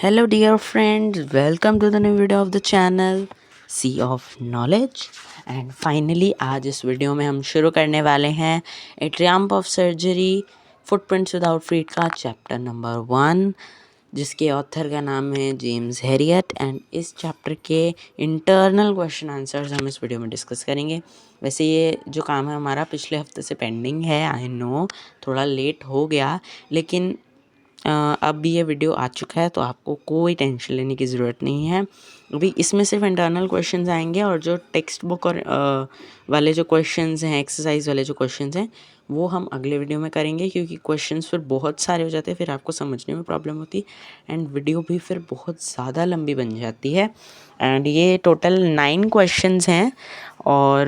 Hello dear friends, welcome to the new video of the channel Sea of Knowledge and finally आज इस video में हम शुरू करने वाले हैं a triumph of surgery footprints without feet का चैप्टर नंबर 1 जिसके ऑथर का नाम है जेम्स हैरियट एंड इस चैप्टर के इंटरनल क्वेश्चन आंसर्स हम इस वीडियो में डिस्कस करेंगे। वैसे ये जो काम है हमारा पिछले हफ्ते से पेंडिंग है, आई नो थोड़ा लेट हो गया, लेकिन अब भी ये वीडियो आ चुका है तो आपको कोई टेंशन लेने की ज़रूरत नहीं है। अभी इसमें सिर्फ इंटरनल क्वेश्चंस आएंगे और जो टेक्स्ट बुक और वाले जो क्वेश्चंस हैं, एक्सरसाइज वाले जो क्वेश्चंस हैं, वो हम अगले वीडियो में करेंगे क्योंकि क्वेश्चंस फिर बहुत सारे हो जाते हैं, फिर आपको समझने में प्रॉब्लम होती एंड वीडियो भी फिर बहुत ज़्यादा लंबी बन जाती है। एंड ये टोटल 9 क्वेश्चंस हैं और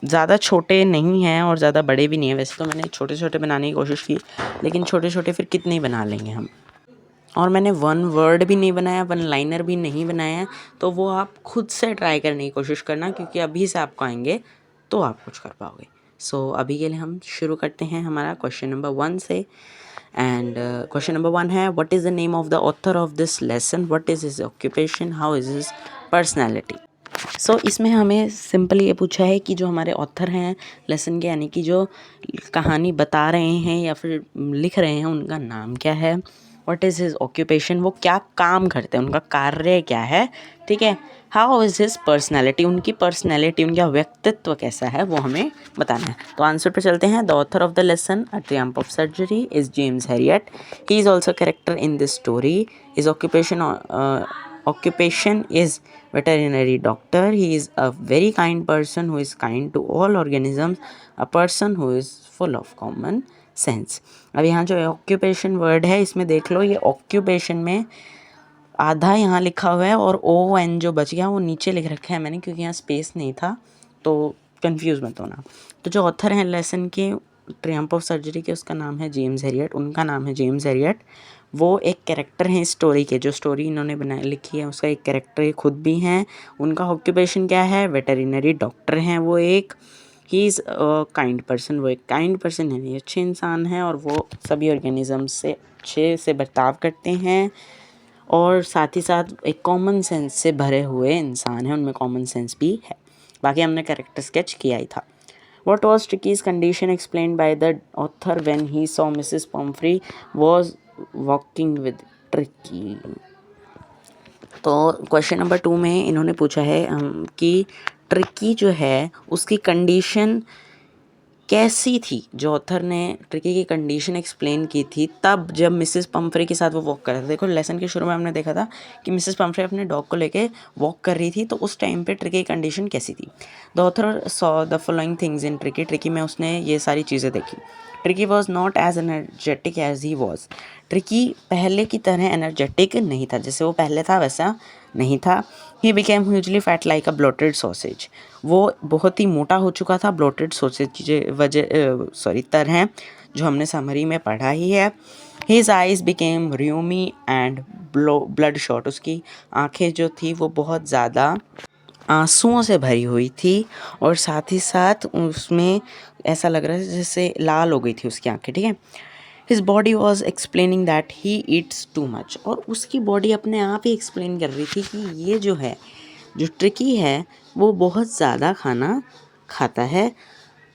ज़्यादा छोटे नहीं हैं और ज़्यादा बड़े भी नहीं हैं। वैसे तो मैंने छोटे छोटे बनाने की कोशिश की, लेकिन छोटे छोटे फिर कितने ही बना लेंगे हम। और मैंने वन वर्ड भी नहीं बनाया, वन लाइनर भी नहीं बनाया, तो वो आप खुद से ट्राई करने की कोशिश करना क्योंकि अभी से आपको आएंगे तो आप कुछ कर पाओगे। सो अभी के लिए हम शुरू करते हैं हमारा क्वेश्चन नंबर 1 से। एंड क्वेश्चन नंबर 1 है, what is the name of the author of this lesson, what is his occupation, how is his personality. So इसमें हमें सिंपल ये पूछा है कि जो हमारे ऑथर हैं लेसन के, यानी कि जो कहानी बता रहे हैं या फिर लिख रहे हैं, उनका नाम क्या है, व्हाट इज़ हिज ऑक्यूपेशन, वो क्या काम करते हैं, उनका कार्य क्या है, ठीक है, हाउ इज़ हिज पर्सनैलिटी, उनकी पर्सनैलिटी, उनका व्यक्तित्व कैसा है, वो हमें बताना है। तो आंसर पे चलते हैं। The author of the lesson a triumph of surgery is James Harriet. He is also character in this story. His occupation is veterinary doctor. He is a very kind person who is kind to all organisms, a person who is full of common sense. अब यहाँ जो occupation word है इसमें देख लो, ये occupation में आधा यहाँ लिखा हुआ है और ओ एन जो बच गया वो नीचे लिख रखा है मैंने क्योंकि यहाँ स्पेस नहीं था, तो कंफ्यूज मत होना। तो जो ऑथर हैं लेसन के ट्रियम्फ ऑफ सर्जरी के, उसका नाम है जेम्स हैरियट, उनका नाम है जेम्स हैरियट। वो एक कैरेक्टर हैं स्टोरी के, जो स्टोरी इन्होंने बनाई लिखी है उसका एक कैरेक्टर ये खुद भी हैं। उनका ऑक्यूपेशन क्या है, वेटरिनरी डॉक्टर हैं वो एक। ही इज़ काइंड पर्सन, वो एक काइंड पर्सन है, अच्छे इंसान हैं और वो सभी ऑर्गेनिज़म्स से अच्छे से बर्ताव करते हैं और साथ ही साथ एक कॉमन सेंस से भरे हुए इंसान हैं, उनमें कॉमन सेंस भी है। बाकी हमने कैरेक्टर स्केच किया ही था। What was Tricky's condition explained by the author when he saw Mrs. Pumphrey was walking with Tricky? तो क्वेश्चन नंबर 2 में इन्होंने पूछा है कि ट्रिकी जो है उसकी कंडीशन कैसी थी। जो ऑथर ने ट्रिकी की कंडीशन एक्सप्लेन की थी तब जब मिसेस पम्फ्रे के साथ वो वॉक कर रहा था। देखो लेसन के शुरू में हमने देखा था कि मिसेस पम्फ्रे अपने डॉग को लेके वॉक कर रही थी, तो उस टाइम पे ट्रिकी की कंडीशन कैसी थी। The author saw the following things in Tricky. Tricky में उसने ये सारी चीज़ें देखी। Tricky was not as energetic as he was. Tricky पहले की तरह एनर्जेटिक नहीं था, जैसे वो पहले था वैसा नहीं था। He became hugely fat like a bloated sausage. वो बहुत ही मोटा हो चुका था, ब्लोटेड सॉसेज वजह तरह जो हमने समरी में पढ़ा ही है। His eyes became rheumy and bloodshot. उसकी आंखें जो थी वो बहुत ज़्यादा आंसुओं से भरी हुई थी और साथ ही साथ उसमें ऐसा लग रहा था जैसे लाल हो गई थी उसकी आंखें, ठीक है। His body was explaining that he eats too much. और उसकी बॉडी अपने आप ही एक्सप्लेन कर रही थी कि ये जो है, जो ट्रिकी है, वो बहुत ज़्यादा खाना खाता है,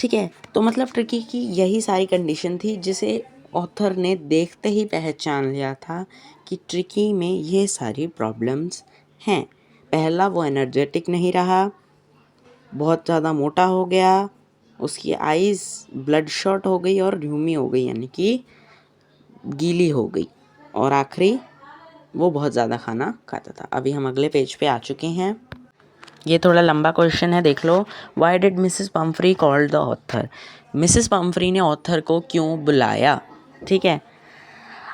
ठीक है। तो मतलब ट्रिकी की यही सारी कंडीशन थी जिसे ऑथर ने देखते ही पहचान लिया था कि ट्रिकी में ये सारी प्रॉब्लम्स हैं। पहला, वो एनर्जेटिक नहीं रहा, बहुत ज़्यादा मोटा हो गया, उसकी आइज़ ब्लड शॉट हो गई और र्यूमी हो गई, यानी कि गीली हो गई, और आखिरी वो बहुत ज़्यादा खाना खाता था। अभी हम अगले पेज पे आ चुके हैं। ये थोड़ा लंबा क्वेश्चन है, देख लो। Why did Mrs Pumphrey called the author. Mrs Pumphrey ने ऑथर को क्यों बुलाया, ठीक है।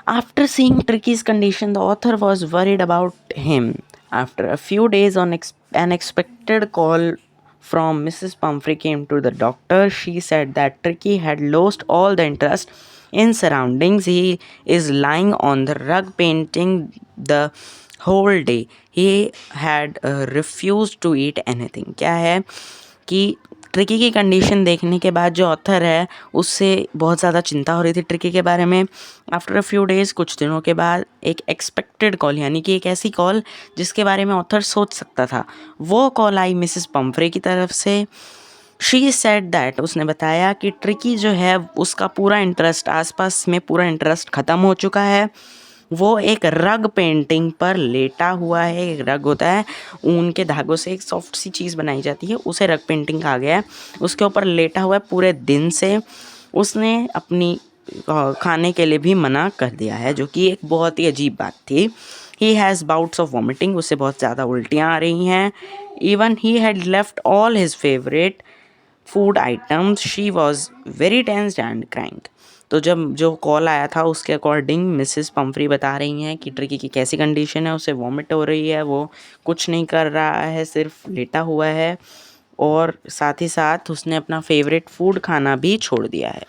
After seeing Tricki's condition the author was worried about him. After a few days on an expected call from Mrs. Pumphrey came to the doctor. She said that Tricky had lost all the interest in surroundings. He is lying on the rug painting the whole day. He had refused to eat anything. क्या है कि tricky की condition देखने के बाद जो author है उससे बहुत ज़्यादा चिंता हो रही थी ट्रिकी के बारे में। आफ्टर अ फ्यू डेज़, कुछ दिनों के बाद, एक एक्सपेक्टेड कॉल, यानी कि एक ऐसी कॉल जिसके बारे में ऑथर सोच सकता था, वो कॉल आई मिसेस पम्फ्रे की तरफ से। शी सेड दैट, उसने बताया कि ट्रिकी जो है उसका पूरा इंटरेस्ट, आसपास में पूरा इंटरेस्ट ख़त्म हो चुका है। वो एक रग पेंटिंग पर लेटा हुआ है। एक रग होता है, ऊन के धागों से एक सॉफ्ट सी चीज़ बनाई जाती है, उसे रग पेंटिंग कहा गया है। उसके ऊपर लेटा हुआ है पूरे दिन से। उसने अपनी खाने के लिए भी मना कर दिया है, जो कि एक बहुत ही अजीब बात थी। He has bouts of vomiting, उससे बहुत ज़्यादा उल्टियाँ आ रही हैं। Even he had left all his favourite food items. She was very tensed and crying. तो जब जो कॉल आया था उसके अकॉर्डिंग मिसेस पम्फ्री बता रही हैं कि ट्रिकी की कैसी कंडीशन है, उसे वॉमिट हो रही है, वो कुछ नहीं कर रहा है, सिर्फ लेटा हुआ है, और साथ ही साथ उसने अपना फेवरेट फूड खाना भी छोड़ दिया है।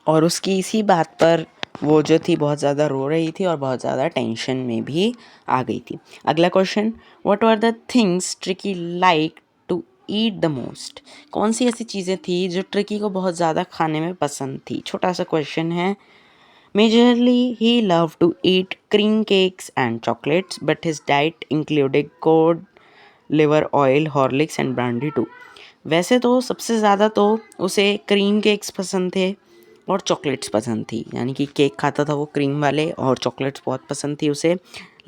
और उसकी इसी बात पर वो जो थी बहुत ज़्यादा रो रही थी और बहुत ज़्यादा टेंशन में भी आ गई थी। अगला question, what were the things Tricky like to eat the most? कौन सी ऐसी चीज़ें थी जो ट्रिकी को बहुत ज़्यादा खाने में पसंद थी? छोटा सा क्वेश्चन है। Majorly, he loved to eat cream cakes and chocolates, but his diet included cod, liver oil, Horlicks and brandy too. वैसे तो सबसे ज़्यादा तो उसे क्रीम केक्स पसंद थे और चॉकलेट्स पसंद थी, यानी कि केक खाता था वो क्रीम वाले, और चॉकलेट्स बहुत पसंद थी उसे।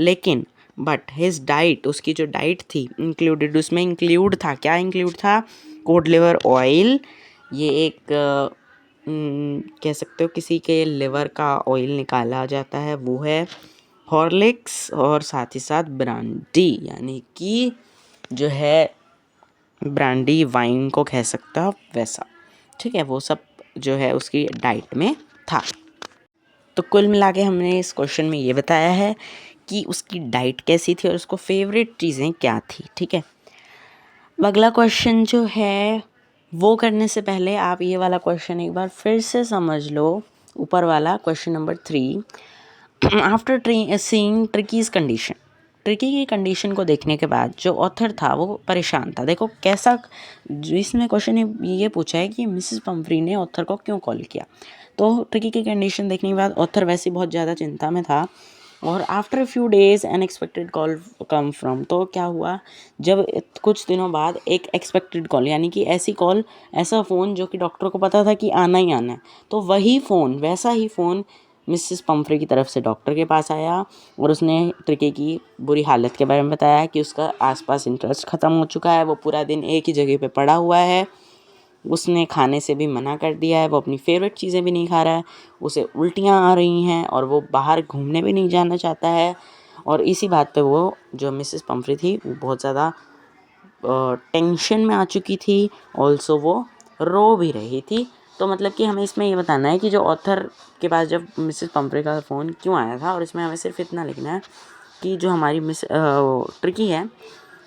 लेकिन बट हिज डाइट, उसकी जो डाइट थी, इंक्लूडेड, उसमें इंक्लूड था, क्या इंक्लूड था? कोड लिवर ऑयल, ये एक कह सकते हो किसी के लिवर का ऑयल निकाला जाता है, वो है। हॉर्लिक्स, और साथ ही साथ ब्रांडी, यानी कि जो है ब्रांडी वाइन को कह सकते हो वैसा, ठीक है, वो सब जो है उसकी डाइट में था। तो कुल मिला के हमने इस क्वेश्चन में ये बताया है कि उसकी डाइट कैसी थी और उसको फेवरेट चीज़ें क्या थी, ठीक है। अगला क्वेश्चन जो है वो करने से पहले आप ये वाला क्वेश्चन एक बार फिर से समझ लो, ऊपर वाला question number 3। After seeing Tricki's condition, Tricki की कंडीशन को देखने के बाद जो ऑथर था वो परेशान था। देखो कैसा, इसमें क्वेश्चन ये पूछा है कि मिसेस पम्फ्री ने ऑथर को क्यों कॉल किया। तो ट्रिकी की कंडीशन देखने के बाद ऑथर वैसे बहुत ज़्यादा चिंता में था। और after few days unexpected call come from, तो क्या हुआ, जब कुछ दिनों बाद एक एक्सपेक्टेड कॉल, यानी कि ऐसी कॉल, ऐसा फ़ोन जो कि डॉक्टर को पता था कि आना ही आना है, तो वही फ़ोन, वैसा ही फ़ोन मिसेस पम्फ्रे की तरफ से डॉक्टर के पास आया और उसने ट्रिकी की बुरी हालत के बारे में बताया कि उसका आसपास इंटरेस्ट ख़त्म हो चुका है, वो पूरा दिन एक ही जगह पे पड़ा हुआ है, उसने खाने से भी मना कर दिया है, वो अपनी फेवरेट चीज़ें भी नहीं खा रहा है, उसे उल्टियाँ आ रही हैं और वो बाहर घूमने भी नहीं जाना चाहता है। और इसी बात पे वो जो मिसेस पम्फ्री थी वो बहुत ज़्यादा टेंशन में आ चुकी थी, ऑल्सो वो रो भी रही थी। तो मतलब कि हमें इसमें ये बताना है कि जो ऑथर के पास जब मिसेस पम्फ्रे का फ़ोन क्यों आया था, और इसमें हमें सिर्फ इतना लिखना है कि जो हमारी ट्रिकी है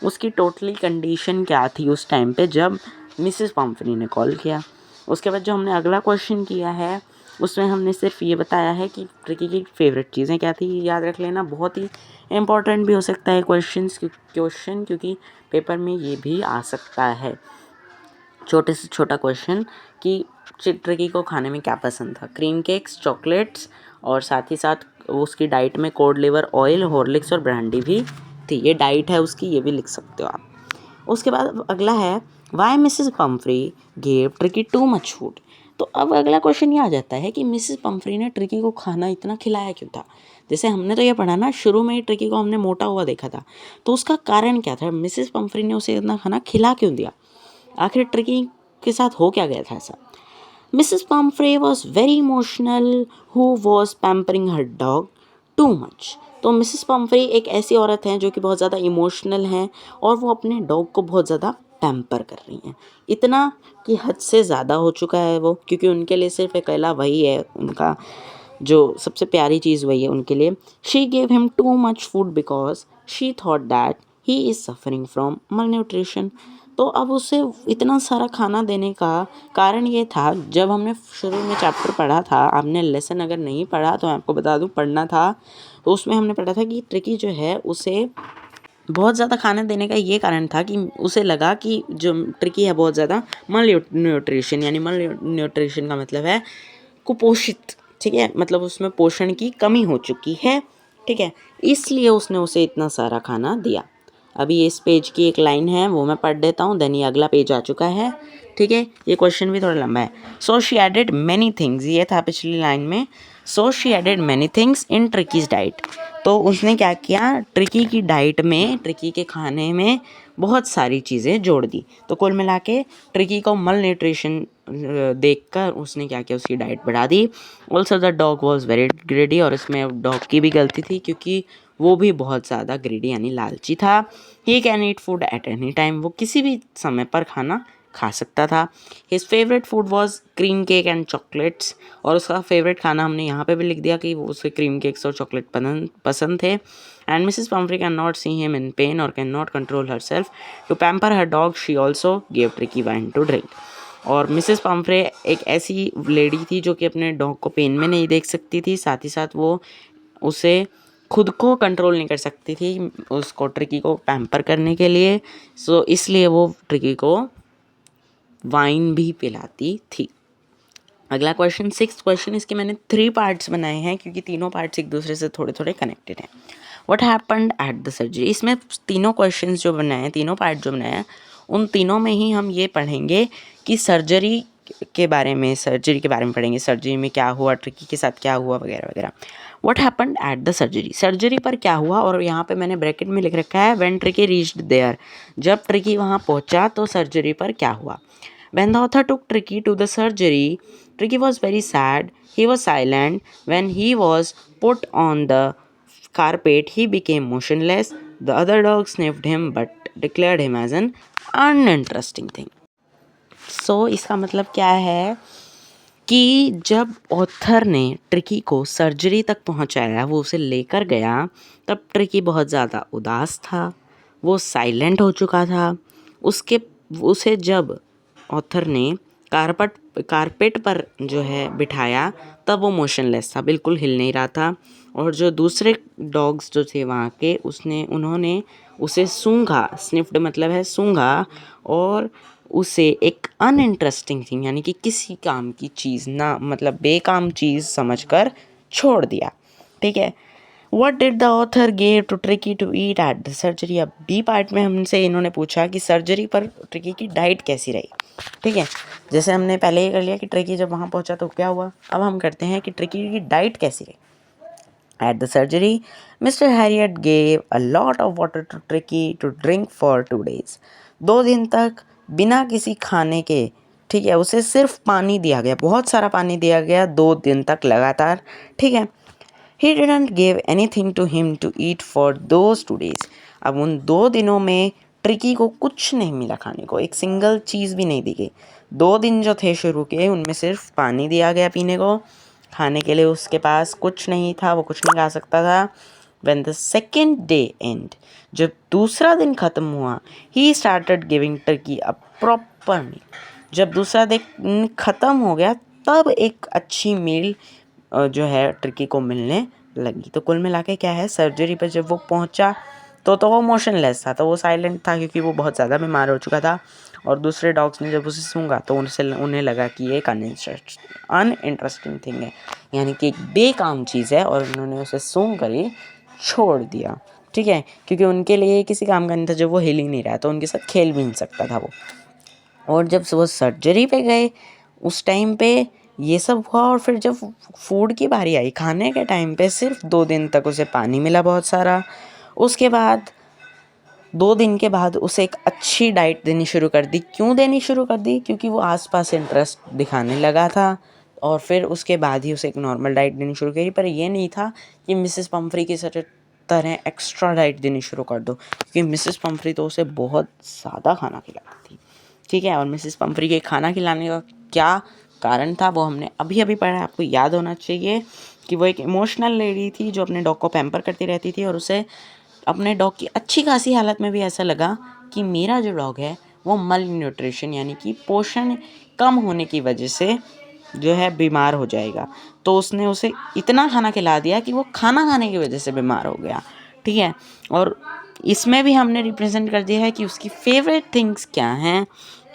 उसकी टोटली कंडीशन क्या थी उस टाइम पे जब मिसेस पम्फ्री ने कॉल किया। उसके बाद जो हमने अगला क्वेश्चन किया है उसमें हमने सिर्फ ये बताया है कि ट्रिकी की फेवरेट चीज़ें क्या थी। याद रख लेना, बहुत ही इम्पॉर्टेंट भी हो सकता है क्वेश्चन, क्योंकि पेपर में ये भी आ सकता है। छोटे से छोटा क्वेश्चन कि ट्रिकी को खाने में क्या पसंद था, क्रीम केक्स, चॉकलेट्स, और साथ ही साथ उसकी डाइट में कोड लिवर ऑयल, हॉर्लिक्स और ब्रांडी भी थी। ये डाइट है उसकी, ये भी लिख सकते हो आप। उसके बाद अगला है why Mrs Pumphrey gave Tricky too much food. तो अब अगला क्वेश्चन ये आ जाता है कि मिसेस पम्फ्री ने ट्रिकी को खाना इतना खिलाया क्यों था। जैसे हमने तो ये पढ़ा ना, शुरू में ही ट्रिकी को हमने मोटा हुआ देखा था, तो उसका कारण क्या था, मिसेस पम्फ्री ने उसे इतना खाना खिला क्यों दिया, आखिर ट्रिकी के साथ हो क्या गया था ऐसा। Mrs Pomfrey was very emotional who was pampering her dog too much. तो मिसेस पम्फ्रे एक ऐसी औरत हैं जो कि बहुत ज़्यादा इमोशनल हैं और वो अपने डॉग को बहुत ज़्यादा पैम्पर कर रही हैं, इतना कि हद से ज़्यादा हो चुका है वो, क्योंकि उनके लिए सिर्फ अकेला वही है, उनका जो सबसे प्यारी चीज़ वही है उनके लिए। She gave him to much food because she thought that he is suffering from मल न्यूट्रिशन। तो अब उसे इतना सारा खाना देने का कारण ये था, जब हमने शुरू में चैप्टर पढ़ा था, आपने लेसन अगर नहीं पढ़ा तो मैं आपको बता दूं, पढ़ना था, तो उसमें हमने पढ़ा था कि ट्रिकी जो है उसे बहुत ज़्यादा खाना देने का ये कारण था कि उसे लगा कि जो ट्रिकी है बहुत ज़्यादा न्यूट्रिशन, यानी न्यूट्रिशन का मतलब है कुपोषित, ठीक है, मतलब उसमें पोषण की कमी हो चुकी है, ठीक है, इसलिए उसने उसे इतना सारा खाना दिया। अभी इस पेज की एक लाइन है वो मैं पढ़ देता हूँ, देन ये अगला पेज आ चुका है, ठीक है, ये क्वेश्चन भी थोड़ा लंबा है। So she added many things, ये था पिछली लाइन में, so she added many things in Tricky's diet. तो उसने क्या किया, ट्रिकी की डाइट में, ट्रिकी के खाने में बहुत सारी चीज़ें जोड़ दी। तो कुल मिला के ट्रिकी को मल न्यूट्रिशन देखकर उसने क्या किया, उसकी डाइट बढ़ा दी। Also the dog was very greedy, और इसमें डॉग की भी गलती थी क्योंकि वो भी बहुत ज़्यादा ग्रेडी यानी लालची था। He can eat food at any time, वो किसी भी समय पर खाना खा सकता था। His favourite food was cream cake and chocolates, और उसका फेवरेट खाना हमने यहाँ पे भी लिख दिया कि वो उसे क्रीम केक्स और चॉकलेट पसंद थे। And Mrs Pumphrey can not see him in pain और can not control herself to pamper her dog, she also gave Tricki wine to drink. और मिसेस पम्फ्रे एक ऐसी लेडी थी जो कि अपने डॉग को पेन में नहीं देख सकती थी, साथ ही साथ वो उसे खुद को कंट्रोल नहीं कर सकती थी उसको ट्रिकी को पैम्पर करने के लिए, सो इसलिए वो ट्रिकी को वाइन भी पिलाती थी। अगला क्वेश्चन, 6th क्वेश्चन, इसके मैंने 3 पार्ट्स बनाए हैं क्योंकि तीनों पार्ट्स एक दूसरे से थोड़े थोड़े कनेक्टेड हैं। What happened at the surgery, इसमें तीनों क्वेश्चंस जो बनाए हैं, तीनों पार्ट जो बनाए हैं, उन तीनों में ही हम ये पढ़ेंगे कि सर्जरी के बारे में पढ़ेंगे, सर्जरी में क्या हुआ, ट्रिकी के साथ क्या हुआ वगैरह वगैरह। What happened at the surgery, surgery पर क्या हुआ, और यहाँ पे मैंने ब्रैकेट में लिख रखा है व्हेन ट्रिकी रीच्ड देयर, जब ट्रिकी वहाँ पहुँचा तो सर्जरी पर क्या हुआ। When the author took Tricky to the surgery, Tricky was very sad. He was silent. When he was put on the carpet, he became motionless. The other dogs sniffed him but declared him as an uninteresting thing. So, इसका मतलब क्या है कि जब author ने tricky को surgery तक पहुंचाया, वो उसे लेकर गया, तब ट्रिकी बहुत ज़्यादा उदास था, वो साइलेंट हो चुका था। उसे जब ऑथर ने कारपेट पर जो है बिठाया, तब वो मोशनलेस था, बिल्कुल हिल नहीं रहा था। और जो दूसरे डॉग्स जो थे वहाँ के, उन्होंने उसे सूंघा, स्निफ्ड मतलब है सूंघा, और उसे एक अनइंटरेस्टिंग थिंग यानी कि किसी काम की चीज़ ना, मतलब बेकाम चीज़ समझकर छोड़ दिया, ठीक है। What did the author gave to Tricky to eat at the surgery? अब बी पार्ट में हमसे इन्होंने पूछा कि सर्जरी पर ट्रिकी की डाइट कैसी रही, ठीक है। जैसे हमने पहले ही कर लिया कि ट्रिकी जब वहाँ पहुँचा तो क्या हुआ, अब हम करते हैं कि ट्रिकी की डाइट कैसी रही। At the surgery, Mr. Harriet gave a lot of water to Tricky to drink for 2 days. 2 दिन तक बिना किसी खाने के, ठीक है, उसे सिर्फ पानी दिया गया, बहुत सारा पानी दिया गया 2 दिन तक लगातार, ठीक है। He didn't give anything to him to eat for those 2 days. अब उन 2 दिनों में ट्रिकी को कुछ नहीं मिला खाने को, एक सिंगल चीज़ भी नहीं दी गई। 2 दिन जो थे शुरू के, उनमें सिर्फ पानी दिया गया पीने को, खाने के लिए उसके पास कुछ नहीं था, वो कुछ नहीं खा सकता था। When the second day end, जब दूसरा दिन ख़त्म हुआ, he started giving turkey a proper meal. जब दूसरा दिन ख़त्म हो गया, तब एक अच्छी मील जो है ट्रिकी को मिलने लगी। तो कुल मिला के क्या है, सर्जरी पर जब वो पहुंचा तो वो मोशनलेस था, तो वो साइलेंट था क्योंकि वो बहुत ज़्यादा बीमार हो चुका था। और दूसरे डॉग्स ने जब उसे सूंघा तो उन्हें लगा कि ये एक अनइंटरेस्टिंग थिंग है, यानी कि एक बेकाम चीज़ है, और उन्होंने उसे सूंघ कर ही छोड़ दिया, ठीक है, क्योंकि उनके लिए किसी काम का नहीं था, जब वो हिल ही नहीं रहा तो उनके साथ खेल भी नहीं सकता था वो। और जब वो सर्जरी पे गए उस टाइम पे ये सब हुआ, और फिर जब फूड की बारी आई खाने के टाइम पे, सिर्फ 2 दिन तक उसे पानी मिला बहुत सारा। उसके बाद 2 दिन के बाद उसे एक अच्छी डाइट देनी शुरू कर दी। क्यों देनी शुरू कर दी, क्योंकि वो आसपास इंटरेस्ट दिखाने लगा था। और फिर उसके बाद ही उसे एक नॉर्मल डाइट देनी शुरू करी, पर ये नहीं था कि मिसेस पम्फ्री की तरह एक्स्ट्रा डाइट देनी शुरू कर दो, क्योंकि मिसेस पम्फ्री तो उसे बहुत ज़्यादा खाना खिलाती थी, ठीक है। और मिसेस पम्फ्री के खाना खिलाने का क्या कारण था वो हमने अभी अभी पढ़ा है। आपको याद होना चाहिए कि वो एक इमोशनल लेडी थी जो अपने डॉग को पैम्पर करती रहती थी, और उसे अपने डॉग की अच्छी खासी हालत में भी ऐसा लगा कि मेरा जो डॉग है वो मल न्यूट्रिशन यानी कि पोषण कम होने की वजह से जो है बीमार हो जाएगा। तो उसने उसे इतना खाना खिला दिया कि वो खाना खाने की वजह से बीमार हो गया, ठीक है। और इसमें भी हमने रिप्रेजेंट कर दिया है कि उसकी फेवरेट थिंग्स क्या हैं,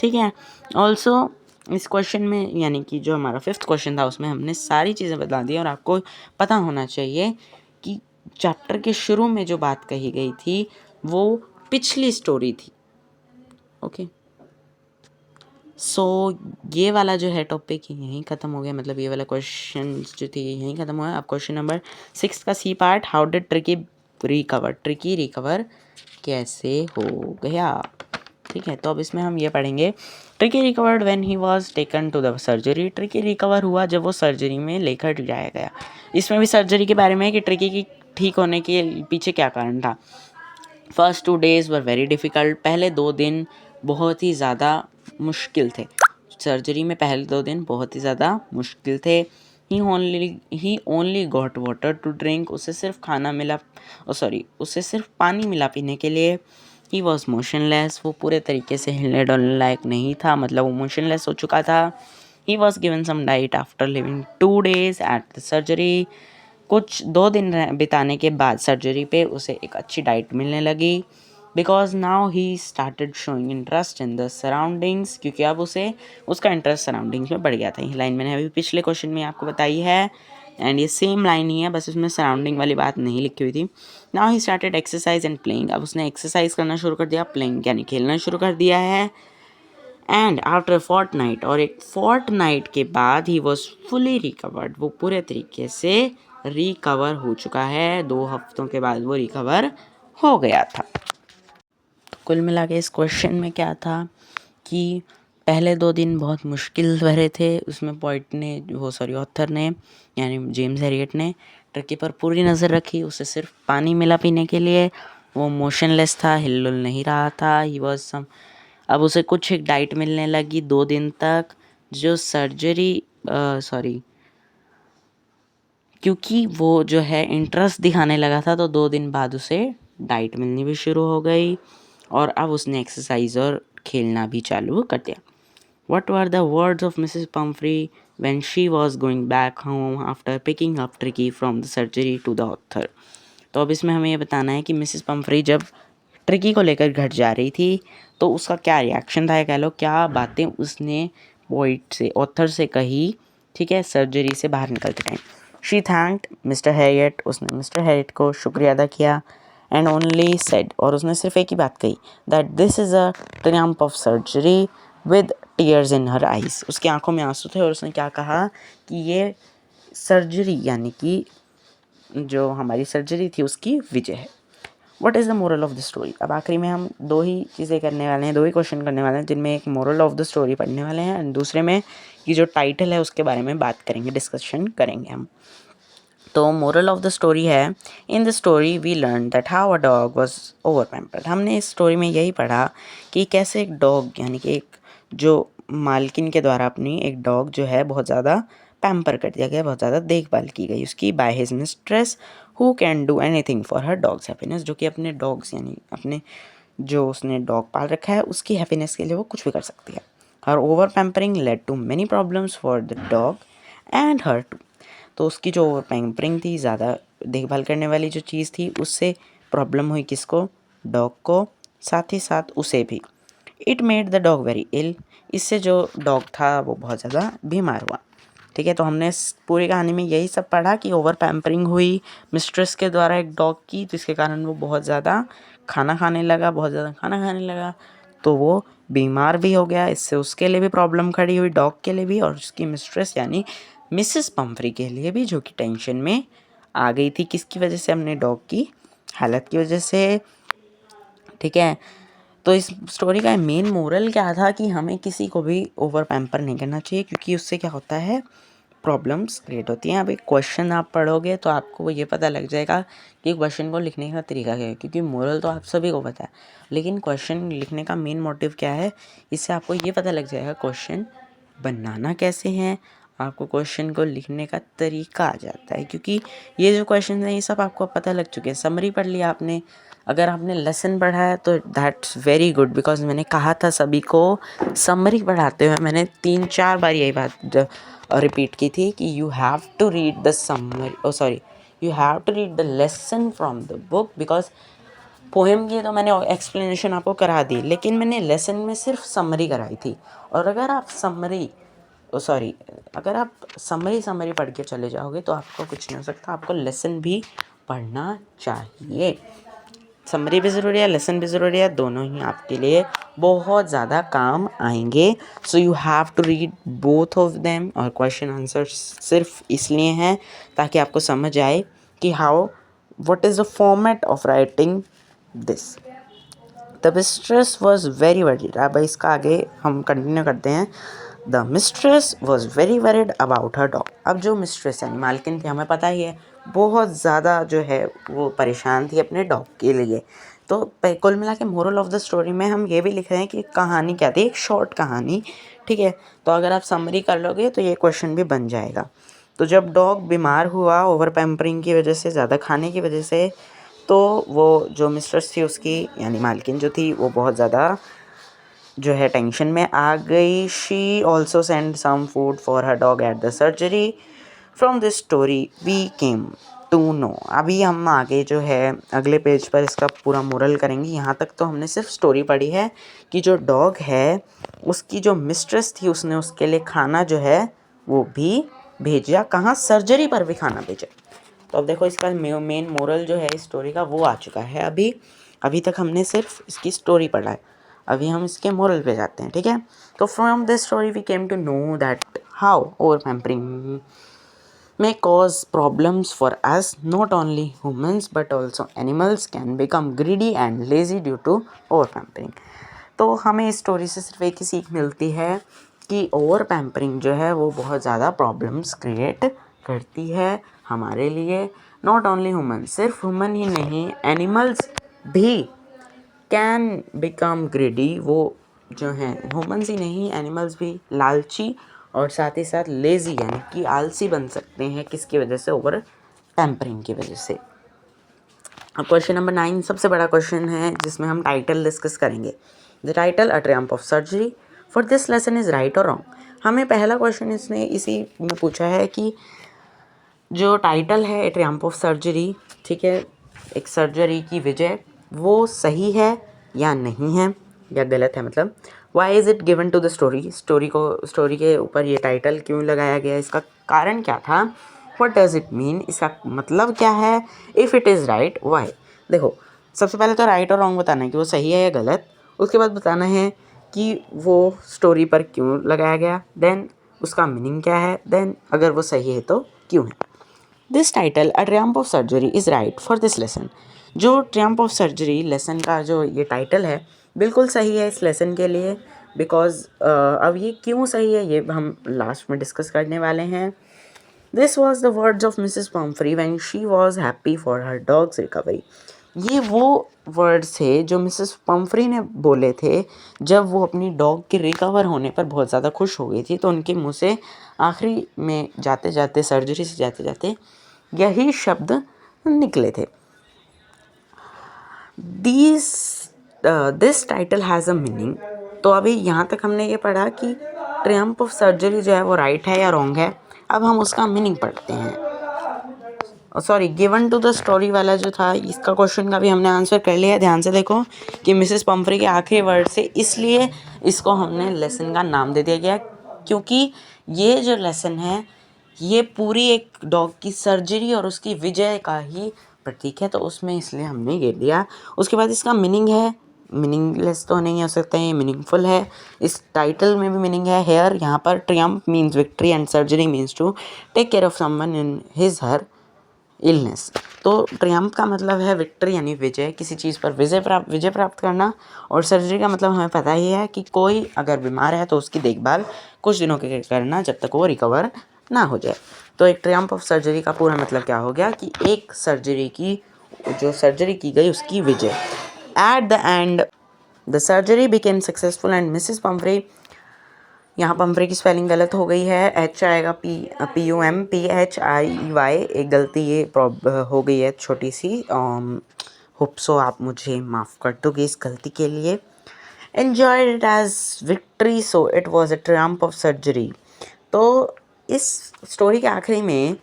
ठीक है। ऑल्सो इस क्वेश्चन में यानी कि जो हमारा 5th क्वेश्चन था उसमें हमने सारी चीज़ें बता दी और आपको पता होना चाहिए कि चैप्टर के शुरू में जो बात कही गई थी वो पिछली स्टोरी थी। ओके, सो ये वाला जो है टॉपिक यहीं ख़त्म हो गया, मतलब ये वाला क्वेश्चन जो थी यहीं ख़त्म हुआ। अब क्वेश्चन नंबर 6 का C part, how did Tricky recover, Tricky recover कैसे हो गया, ठीक है। तो अब इसमें हम ये पढ़ेंगे, Tricky recovered when he was taken to the surgery, Tricky recover हुआ जब वो सर्जरी में लेकर जाया गया। इसमें भी सर्जरी के बारे में है कि ट्रिकी की ठीक होने के पीछे क्या कारण था। First 2 days were very difficult, पहले 2 दिन बहुत ही ज़्यादा मुश्किल थे। सर्जरी में पहले 2 दिन बहुत ही ज़्यादा मुश्किल थे। He only got water to drink, उसे सिर्फ खाना मिला, उसे सिर्फ पानी मिला पीने के लिए। ही वॉज मोशनलेस, वो पूरे तरीके से हिलने डुलने लायक नहीं था, मतलब वो मोशनलेस हो चुका था। He was given some diet after living 2 days at the surgery, कुछ 2 दिन बिताने के बाद सर्जरी पे उसे एक अच्छी डाइट मिलने लगी। Because now he started showing interest in the surroundings, क्योंकि अब उसे उसका इंटरेस्ट सराउंडिंग्स में बढ़ गया था। ये लाइन मैंने अभी पिछले क्वेश्चन में आपको बताई है एंड ये सेम लाइन ही है, बस उसमें सराउंडिंग वाली बात नहीं लिखी हुई थी। Now he started exercise and playing, अब उसने एक्सरसाइज करना शुरू कर दिया, प्लेइंग यानी खेलना शुरू कर दिया है। एंड आफ्टर फोर्टनाइट, और एक फोर्टनाइट के बाद ही वॉज फुली रिकवर्ड, वो पूरे तरीके से रिकवर हो चुका है। 2 हफ्तों के बाद वो रिकवर हो गया था। कुल मिला के इस क्वेश्चन में क्या था कि पहले 2 दिन बहुत मुश्किल भरे थे, उसमें पोइट ने ऑथर ने यानी जेम्स हैरियट ने ट्रिकी पर पूरी नज़र रखी, उसे सिर्फ पानी मिला पीने के लिए, वो मोशनलेस था, हिल नहीं रहा था। ही वॉज सम, अब उसे कुछ एक डाइट मिलने लगी 2 दिन तक, जो क्योंकि वो जो है इंटरेस्ट दिखाने लगा था, तो 2 दिन बाद उसे डाइट मिलनी भी शुरू हो गई और अब उसने एक्सरसाइज और खेलना भी चालू कर दिया। What were the words of Mrs. Pumphrey when she was going back home after picking up Tricky from the surgery to the author? तो अब इसमें हमें ये बताना है कि मिसेस पम्फ्री जब ट्रिकी को लेकर घर जा रही थी तो उसका क्या रिएक्शन था, कह लो क्या बातें उसने पोइट से, ऑथर से कही, ठीक है, सर्जरी से बाहर निकलते time. She thanked mister Harriet, उसने मिस्टर हैरियट को शुक्रिया अदा किया। एंड ओनली सेड, और उसने सिर्फ एक ही बात कही, that this is a triumph of surgery with tears in her eyes, उसकी आंखों में आंसू थे और उसने क्या कहा कि ये सर्जरी यानी कि जो हमारी सर्जरी थी उसकी विजय है। What is the moral of the story, अब आखिरी में हम 2 ही चीज़ें करने वाले हैं, 2 ही क्वेश्चन करने वाले हैं, जिनमें एक मोरल ऑफ द स्टोरी पढ़ने वाले हैं एंड दूसरे में कि जो टाइटल है उसके बारे में बात करेंगे, डिस्कशन करेंगे हम। तो मोरल ऑफ द स्टोरी है, in the story we learn that how a dog was over pampered, हमने इस स्टोरी में यही पढ़ा कि कैसे एक डॉग यानी कि एक जो मालकिन के द्वारा अपनी एक डॉग जो है बहुत ज़्यादा पैम्पर कर दिया गया, बहुत ज़्यादा देखभाल की गई उसकी, by his mistress who can do anything for her dogs happiness, जो कि अपने डॉग्स यानी अपने जो उसने डॉग पाल रखा है उसकी हैप्पीनेस के लिए वो कुछ भी कर सकती है। Her over pampering led to many problems for the dog and her too, तो उसकी जो ओवर पैम्परिंग थी, ज़्यादा देखभाल करने वाली जो चीज़ थी, उससे प्रॉब्लम हुई किसको, डॉग को, साथ ही साथ उसे भी। It made the dog very ill, इससे जो डॉग था वो बहुत ज़्यादा बीमार हुआ, ठीक है। तो हमने पूरी कहानी में यही सब पढ़ा कि ओवर पैम्परिंग हुई मिस्ट्रेस के द्वारा एक डॉग की, जिसके कारण वो बहुत ज़्यादा खाना खाने लगा, तो वो बीमार भी हो गया, इससे उसके लिए भी प्रॉब्लम खड़ी हुई, डॉग के लिए भी और उसकी मिस्ट्रेस यानी मिसेस पम्फ्री के लिए भी, जो कि टेंशन में आ गई थी, किसकी वजह से, अपने डॉग की हालत की वजह से, ठीक है। तो इस स्टोरी का मेन मोरल क्या था कि हमें किसी को भी ओवर पैम्पर नहीं करना चाहिए, क्योंकि उससे क्या होता है, प्रॉब्लम्स क्रिएट होती हैं। अब एक क्वेश्चन आप पढ़ोगे तो आपको ये पता लग जाएगा कि क्वेश्चन को लिखने का तरीका क्या है, क्योंकि मोरल तो आप सभी को पता है, लेकिन क्वेश्चन लिखने का मेन मोटिव क्या है, इससे आपको ये पता लग जाएगा क्वेश्चन बनाना कैसे है, आपको क्वेश्चन को लिखने का तरीका आ जाता है, क्योंकि ये जो क्वेश्चन है ये सब आपको पता लग चुके हैं। समरी पढ़ लिया आपने, अगर आपने लेसन पढ़ा है तो दैट्स वेरी गुड, बिकॉज मैंने कहा था सभी को समरी पढ़ाते हुए, मैंने 3-4 बार यही बात रिपीट की थी कि you have to read the summary, you have to read the lesson from the book, because poem की तो मैंने एक्सप्लेनेशन आपको करा दी, लेकिन मैंने लेसन में सिर्फ समरी कराई थी। और अगर आप समरी पढ़ के चले जाओगे तो आपको कुछ नहीं हो सकता, आपको लेसन भी पढ़ना चाहिए। समरी भी ज़रूरी है, लेसन भी ज़रूरी है, दोनों ही आपके लिए बहुत ज़्यादा काम आएंगे। So you have to read both of them. और क्वेश्चन आंसर सिर्फ इसलिए हैं ताकि आपको समझ आए कि what is the format of writing this. The mistress was very worried. अब इसका आगे हम कंटिन्यू करते हैं। The mistress was very worried about her dog. अब जो मिस्ट्रेस यानी मालकिन थी, हमें पता ही है, बहुत ज़्यादा जो है वो परेशान थी अपने डॉग के लिए। तो कुल मिला के मोरल ऑफ द स्टोरी में हम ये भी लिख रहे हैं कि कहानी क्या थी, एक शॉर्ट कहानी, ठीक है। तो अगर आप समरी कर लोगे तो ये क्वेश्चन भी बन जाएगा। तो जब डॉग बीमार हुआ ओवर पैम्परिंग की वजह से, ज़्यादा खाने की वजह से, तो वो जो मिस्ट्रेस थी उसकी यानी मालकिन जो थी वो बहुत ज़्यादा जो है टेंशन में आ गई। She also send some food for her dog at the surgery. From this story we came to know. अभी हम आगे जो है अगले पेज पर इसका पूरा मोरल करेंगे। यहाँ तक तो हमने सिर्फ स्टोरी पढ़ी है कि जो डॉग है उसकी जो मिस्ट्रेस थी उसने उसके लिए खाना जो है वो भी भेजा। कहाँ? सर्जरी पर भी खाना भेजा। तो अब देखो इसका मेन मोरल जो है इस स्टोरी का वो आ चुका है। अभी तक हमने सिर्फ इसकी स्टोरी पढ़ा है, अभी हम इसके मोरल पे जाते हैं, ठीक है। तो from this story we came to know that how over pampering may cause problems for us. Not only humans but also animals can become greedy and lazy due to over pampering. तो हमें इस story से सिर्फ एक ही सीख मिलती है कि ओवर पैम्परिंग जो है वो बहुत ज़्यादा प्रॉब्लम्स क्रिएट करती है हमारे लिए। नॉट ओनली ह्यूमन, सिर्फ ह्यूमन ही नहीं, एनिमल्स भी कैन बिकम ग्रेडी। वो जो हैं ह्यूमंस ही नहीं, एनिमल्स भी लालची और साथ ही साथ लेज़ी यानी कि आलसी बन सकते हैं। किसकी वजह से? ओवर पैम्परिंग की वजह से। अब क्वेश्चन नंबर 9 सबसे बड़ा क्वेश्चन है जिसमें हम टाइटल डिस्कस करेंगे। The title a triumph of surgery for this lesson is right और रॉन्ग। हमें पहला क्वेश्चन इसने इसी में पूछा है कि जो टाइटल है ट्रियम्फ ऑफ सर्जरी, ठीक है, एक सर्जरी की विजय, वो सही है या नहीं है या गलत है। मतलब why is it given to the story के ऊपर ये टाइटल क्यों लगाया गया, इसका कारण क्या था। व्हाट डज इट मीन, इसका मतलब क्या है। If it is right why. देखो सबसे पहले तो राइट और रॉन्ग बताना है कि वो सही है या गलत, उसके बाद बताना है कि वो स्टोरी पर क्यों लगाया गया, देन उसका मीनिंग क्या है, देन अगर वो सही है तो क्यों है। This title a triumph of surgery is right for this lesson. जो ट्रियम्फ ऑफ सर्जरी लेसन का जो ये टाइटल है बिल्कुल सही है इस लेसन के लिए। बिकॉज अब ये क्यों सही है ये हम लास्ट में डिस्कस करने वाले हैं। This was the words of Mrs Pomfrey when she was happy for her dogs recovery. ये वो वर्ड्स थे जो मिसेस पम्फ्री ने बोले थे जब वो अपनी डॉग के रिकवर होने पर बहुत ज़्यादा खुश हो गई थी। तो उनके मुंह से आखिरी में जाते जाते, सर्जरी से जाते जाते यही शब्द निकले थे। This title has a meaning. तो अभी यहाँ तक हमने ये पढ़ा कि ट्रियम्फ ऑफ सर्जरी जो है वो राइट है या रॉन्ग है। अब हम उसका मीनिंग पढ़ते हैं। Sorry, given to the story वाला जो था इसका क्वेश्चन का भी हमने आंसर कर लिया। ध्यान से देखो कि मिसेस पम्फ्री के आखिरी वर्ड से, इसलिए इसको हमने लेसन का नाम दे दिया गया क्योंकि ये जो लेसन है ये पूरी एक डॉग की सर्जरी और उसकी विजय का ही प्रतीक है, तो उसमें इसलिए हमने ये दिया। उसके बाद इसका मीनिंग है, मीनिंगलेस तो नहीं हो सकता है, ये मीनिंगफुल है। इस टाइटल में भी मीनिंग है। हेयर यहाँ पर triumph means victory and surgery means to take care of someone in his her illness. तो ट्रियम्फ का मतलब है विक्ट्री यानी विजय, किसी चीज़ पर विजय प्राप्त करना। और सर्जरी का मतलब हमें पता ही है कि कोई अगर बीमार है तो उसकी देखभाल कुछ दिनों के लिए करना जब तक वो रिकवर ना हो जाए। तो एक ट्रियम्फ ऑफ सर्जरी का पूरा मतलब क्या हो गया कि एक जो सर्जरी की गई उसकी विजय। At the end the surgery became successful and Mrs Pumphrey, यहाँ पम्फ्री की स्पेलिंग गलत हो गई है, एच आएगा PUMPHIEY, एक गलती ये हो गई है छोटी सी। होप सो आप मुझे माफ़ कर दोगे इस गलती के लिए। Enjoyed it as victory so it was a triumph of surgery. तो इस स्टोरी के आखिरी में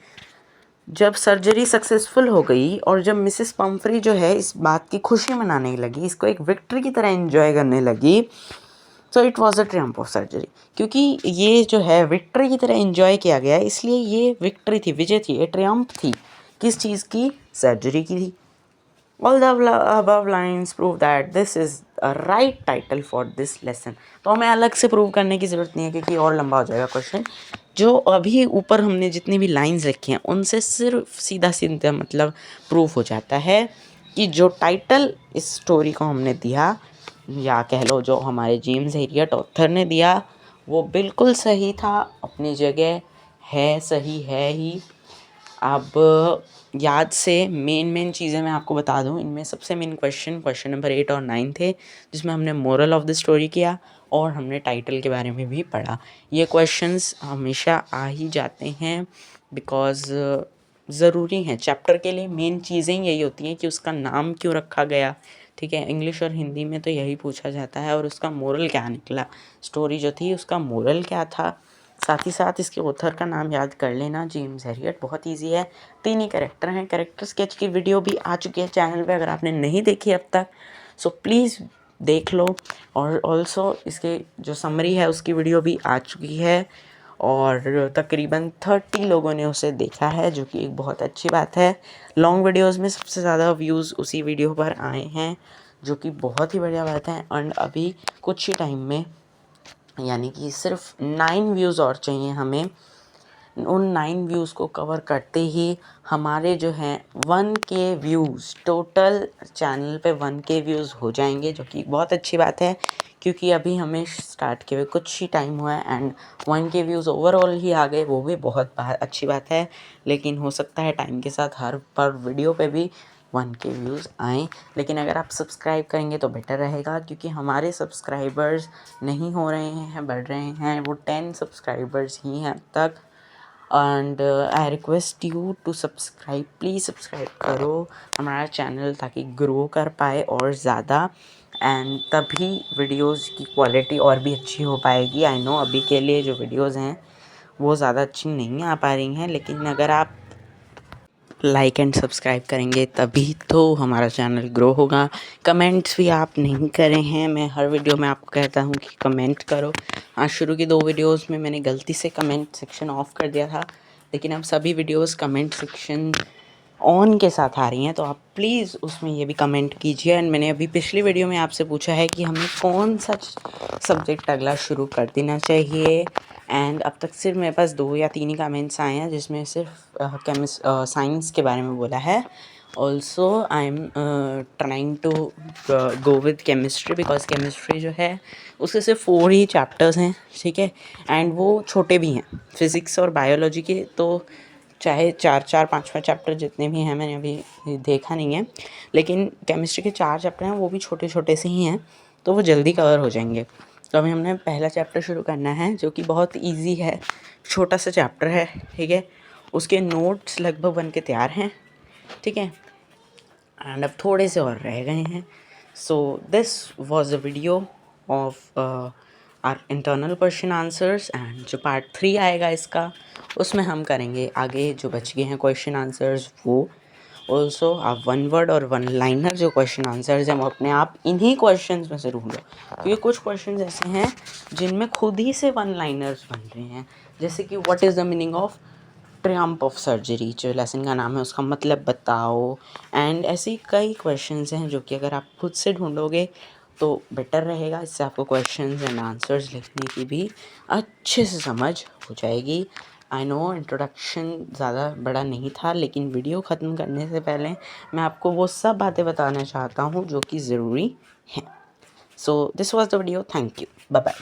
जब सर्जरी सक्सेसफुल हो गई और जब मिसेस पम्फ्री जो है इस बात की खुशी मनाने लगी, इसको एक विक्ट्री की तरह एंजॉय करने लगी, सो it was a triumph of surgery. क्योंकि ये जो है विक्ट्री की तरह एंजॉय किया गया, इसलिए ये विक्ट्री थी, विजय थी, ये ट्रियम्फ थी। किस चीज़ की? सर्जरी की थी। All the above lines prove that this is a right title for this lesson। तो हमें अलग से प्रूव करने की ज़रूरत नहीं है क्योंकि और लंबा हो जाएगा क्वेश्चन। जो अभी ऊपर हमने जितनी भी लाइंस रखी हैं उनसे सिर्फ सीधा सीधा मतलब प्रूफ हो जाता है कि जो टाइटल इस स्टोरी को हमने दिया, या कह लो जो हमारे जेम्स हेरियट ऑथर ने दिया, वो बिल्कुल सही था, अपनी जगह है, सही है ही। अब याद से मेन चीज़ें मैं आपको बता दूं, इनमें सबसे मेन क्वेश्चन नंबर 8 और 9 थे, जिसमें हमने मोरल ऑफ द स्टोरी किया और हमने टाइटल के बारे में भी पढ़ा। ये क्वेश्चंस हमेशा आ ही जाते हैं बिकॉज़ ज़रूरी हैं चैप्टर के लिए। मेन चीज़ें यही होती हैं कि उसका नाम क्यों रखा गया, ठीक है। इंग्लिश और हिंदी में तो यही पूछा जाता है, और उसका मोरल क्या निकला, स्टोरी जो थी उसका मोरल क्या था। साथ ही साथ इसके ऑथर का नाम याद कर लेना, जेम्स हेरियट, बहुत इजी है। 3 ही कैरेक्टर हैं। कैरेक्टर स्केच की वीडियो भी आ चुकी है चैनल पे, अगर आपने नहीं देखी अब तक सो प्लीज़ देख लो। और ऑल्सो इसके जो समरी है उसकी वीडियो भी आ चुकी है और तकरीबन 30 लोगों ने उसे देखा है, जो कि एक बहुत अच्छी बात है। लॉन्ग वीडियोस में सबसे ज़्यादा व्यूज़ उसी वीडियो पर आए हैं, जो कि बहुत ही बढ़िया बात है। एंड अभी कुछ ही टाइम में, यानी कि सिर्फ 9 व्यूज़ और चाहिए हमें, उन 9 व्यूज़ को कवर करते ही हमारे जो हैं 1K व्यूज़, टोटल चैनल पे 1K व्यूज़ हो जाएंगे, जो कि बहुत अच्छी बात है क्योंकि अभी हमें स्टार्ट किए हुए कुछ ही टाइम हुआ है एंड 1K व्यूज़ ओवरऑल ही आ गए, वो भी बहुत अच्छी बात है। लेकिन हो सकता है टाइम के साथ हर पर वीडियो पे भी 1K व्यूज़ आएँ, लेकिन अगर आप सब्सक्राइब करेंगे तो बेटर रहेगा क्योंकि हमारे सब्सक्राइबर्स नहीं हो रहे हैं, बढ़ रहे हैं, वो 10 सब्सक्राइबर्स ही हैं अब तक। And I request you to subscribe, please subscribe करो हमारा चैनल ताकि ग्रो कर पाए और ज़्यादा, एंड तभी वीडियोस की क्वालिटी और भी अच्छी हो पाएगी। आई नो अभी के लिए जो वीडियोस हैं वो ज़्यादा अच्छी नहीं आ पा रही हैं, लेकिन अगर आप लाइक एंड सब्सक्राइब करेंगे तभी तो हमारा चैनल ग्रो होगा। कमेंट्स भी आप नहीं करे हैं, मैं हर वीडियो में आपको कहता हूँ कि कमेंट करो। आज शुरू की 2 वीडियोस में मैंने गलती से कमेंट सेक्शन ऑफ कर दिया था, लेकिन अब सभी वीडियोस कमेंट सेक्शन ऑन के साथ आ रही हैं, तो आप प्लीज़ उसमें ये भी कमेंट कीजिए। एंड मैंने अभी पिछली वीडियो में आपसे पूछा है कि हमें कौन सा सब्जेक्ट अगला शुरू कर देना चाहिए, एंड अब तक सिर्फ मेरे पास 2 या 3 ही कमेंट्स आए हैं, जिसमें सिर्फ साइंस के बारे में बोला है। Also I am trying to go with chemistry because chemistry जो है उसके सिर्फ 4 ही चैप्टर्स हैं, ठीक है, एंड वो छोटे भी हैं। फिज़िक्स और बायोलॉजी के तो चाहे 4-4 5-5 चैप्टर जितने भी हैं, मैंने अभी देखा नहीं है, लेकिन केमिस्ट्री के 4 चैप्टर हैं, वो भी छोटे छोटे से ही हैं, तो वो जल्दी कवर हो जाएंगे। तो अभी हमने पहला चैप्टर शुरू करना है, जो कि बहुत इजी है, छोटा सा चैप्टर है, ठीक है। उसके नोट्स लगभग बन के तैयार हैं, ठीक है, एंड अब थोड़े से और रह गए हैं। So this was a video of our internal question answers, एंड जो पार्ट 3 आएगा इसका, उसमें हम करेंगे आगे जो बच गए हैं क्वेश्चन आंसर्स वो। ऑल्सो आप 1 वर्ड और 1 लाइनर जो क्वेश्चन आंसर्स हैं वो अपने आप इन्हीं क्वेश्चंस में से ढूंढो, क्योंकि कुछ क्वेश्चंस ऐसे हैं जिनमें खुद ही से 1 लाइनर्स बन रहे हैं, जैसे कि what is the meaning of Triumph of surgery, जो लेसन का नाम है उसका मतलब बताओ। एंड ऐसे कई क्वेश्चंस हैं जो कि अगर आप खुद से ढूंढोगे तो बेटर रहेगा, इससे आपको क्वेश्चंस एंड आंसर्स लिखने की भी अच्छे से समझ हो जाएगी। आई नो इंट्रोडक्शन ज़्यादा बड़ा नहीं था, लेकिन वीडियो ख़त्म करने से पहले मैं आपको वो सब बातें बताना चाहता हूँ जो कि ज़रूरी हैं। So this was the video, thank you, bye bye.